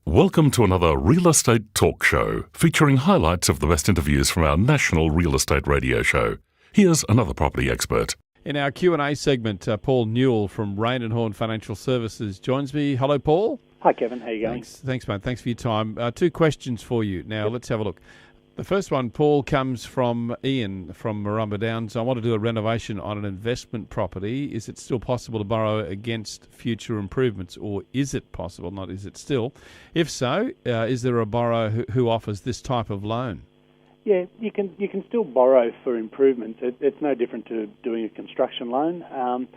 Welcome to another Real Estate Talk Show, featuring highlights of the best interviews from our national real estate radio show. Here's another property expert. In our Q&A segment, Paul Newell from Rain Horne Financial Services joins me. Hello, Paul. Hi, Kevin. How are you going? Thanks, mate. Thanks for your time. Two questions for you. Now, Let's have a look. The first one, Paul, comes from Ian from Marumba Downs. I want to do a renovation on an investment property. Is it still possible to borrow against future improvements, or is it possible, not is it still? If so, is there a borrower who offers this type of loan? Yeah, you can still borrow for improvements. It's no different to doing a construction loan.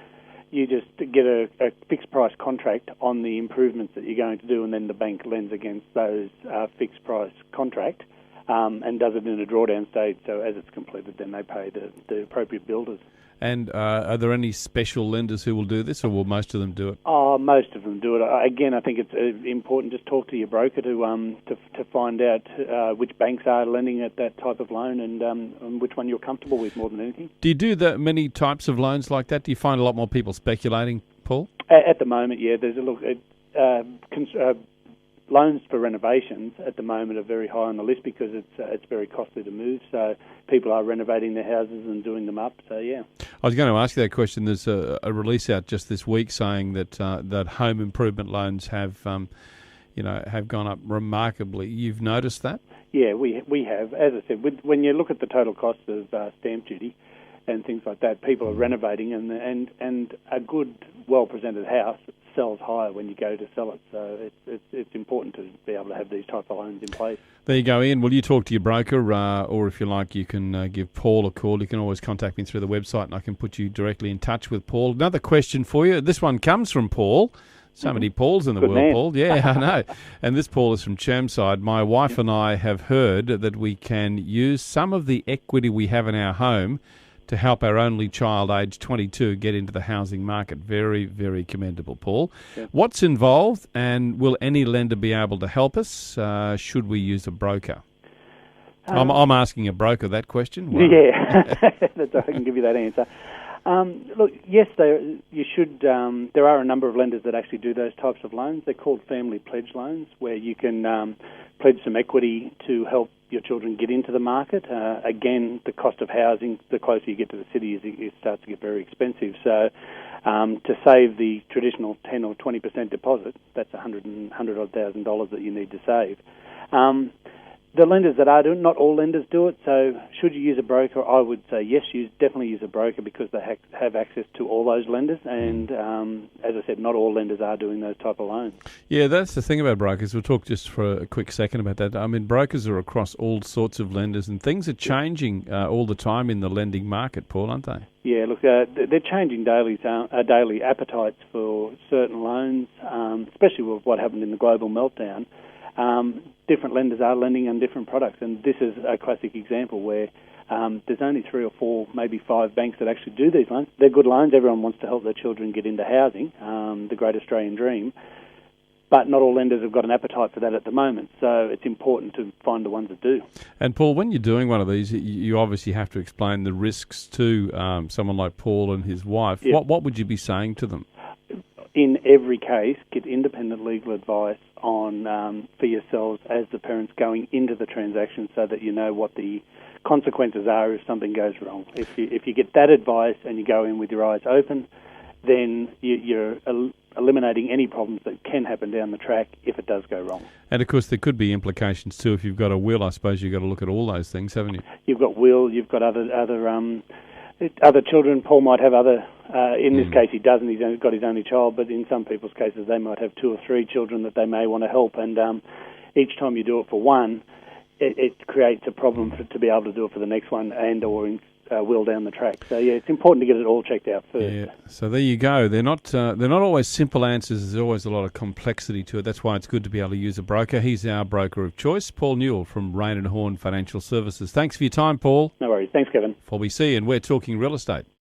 You just get a fixed price contract on the improvements that you're going to do, and then the bank lends against those fixed price contract. And does it in a drawdown stage, so as it's completed, then they pay the appropriate builders. And are there any special lenders who will do this, or will most of them do it? Oh, most of them do it. Again, I think it's important just talk to your broker to find out which banks are lending at that type of loan and which one you're comfortable with more than anything. Do you do that many types of loans like that? Do you find a lot more people speculating, Paul? At the moment, yeah. There's a look at loans for renovations at the moment are very high on the list because it's very costly to move. So people are renovating their houses and doing them up. So yeah. I was going to ask you that question. There's a release out just this week saying that that home improvement loans have gone up remarkably. You've noticed that? Yeah, we have. As I said, when you look at the total cost of stamp duty and things like that, people are renovating, and a good, well-presented house sells higher when you go to sell it. So it's important to be able to have these type of loans in place. There you go, Ian. Will you talk to your broker, or if you like, you can give Paul a call. You can always contact me through the website, and I can put you directly in touch with Paul. Another question for you. This one comes from Paul. So many Pauls in the Good world, man. Paul. Yeah, I know. And this Paul is from Chermside. My wife and I have heard that we can use some of the equity we have in our home to help our only child, aged 22, get into the housing market. Very, very commendable, Paul. Yeah. What's involved, and will any lender be able to help us? Should we use a broker? I'm asking a broker that question. Wow. Yeah, I can give you that answer. Look, yes, you should. There are a number of lenders that actually do those types of loans. They're called family pledge loans, where you can pledge some equity to help your children get into the market. Again, the cost of housing, the closer you get to the city, it starts to get very expensive. So to save the traditional 10 or 20% deposit, that's $100,000 that you need to save. The lenders that are doing, not all lenders do it, so should you use a broker, I would say yes, definitely use a broker because they have access to all those lenders, and as I said, not all lenders are doing those type of loans. Yeah, that's the thing about brokers. We'll talk just for a quick second about that. I mean, brokers are across all sorts of lenders, and things are changing all the time in the lending market, Paul, aren't they? Yeah, look, they're changing daily appetites for certain loans, especially with what happened in the global meltdown. Different lenders are lending on different products, and this is a classic example where there's only 3 or 4, maybe 5 banks that actually do these loans. They're good loans. Everyone wants to help their children get into housing, the great Australian dream, but not all lenders have got an appetite for that at the moment, so it's important to find the ones that do. And Paul, when you're doing one of these, you obviously have to explain the risks to someone like Paul and his wife. Yep. What would you be saying to them? In every case, get independent legal advice on for yourselves as the parents going into the transaction, so that you know what the consequences are if something goes wrong. If you get that advice and you go in with your eyes open, then you're eliminating any problems that can happen down the track if it does go wrong. And of course, there could be implications too. If you've got a will, I suppose you've got to look at all those things, haven't you? You've got will. You've got other children. Paul might have other. In this case, he doesn't. He's got his only child, but in some people's cases, they might have 2 or 3 children that they may want to help. And each time you do it for one, it creates a problem to be able to do it for the next one and/or will down the track. So yeah, it's important to get it all checked out first. Yeah. So there you go. They're not always simple answers. There's always a lot of complexity to it. That's why it's good to be able to use a broker. He's our broker of choice, Paul Newell from Rain Horne Financial Services. Thanks for your time, Paul. No worries. Thanks, Kevin. For we see, and we're talking real estate.